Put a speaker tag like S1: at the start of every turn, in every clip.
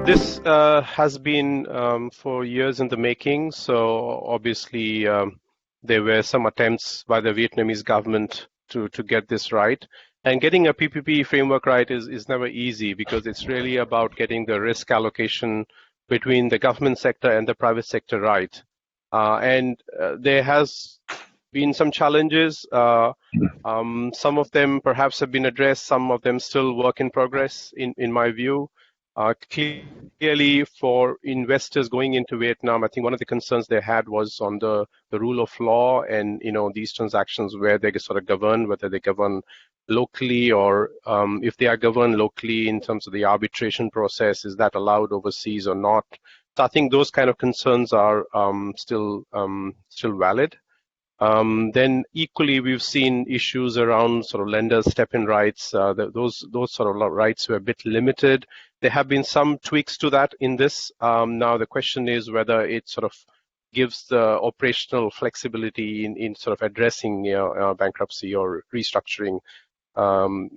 S1: This has been for years in the making. So obviously, there were some attempts by the Vietnamese government to get this right. And getting a PPP framework right is never easy, because it's really about getting the risk allocation between the government sector and the private sector right. And there has been some challenges. Some of them perhaps have been addressed, some of them still work in progress, in my view. Clearly, for investors going into Vietnam, I think one of the concerns they had was on the rule of law, and these transactions, where they sort of govern, whether they govern locally, or if they are governed locally in terms of the arbitration process, is that allowed overseas or not? So I think those kind of concerns are still valid. Then equally, we've seen issues around sort of lenders step-in rights. Those sort of rights were a bit limited. There have been some tweaks to that in this. Now the question is whether it sort of gives the operational flexibility in sort of addressing bankruptcy or restructuring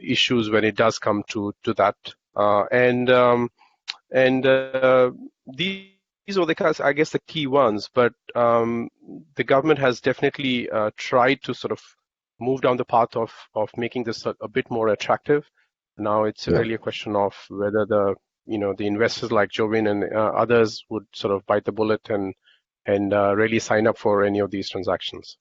S1: issues when it does come to that. These are I guess, the key ones, but the government has definitely tried to sort of move down the path of making this a bit more attractive. Now it's really a question of whether the investors like Jovin and others would sort of bite the bullet and really sign up for any of these transactions.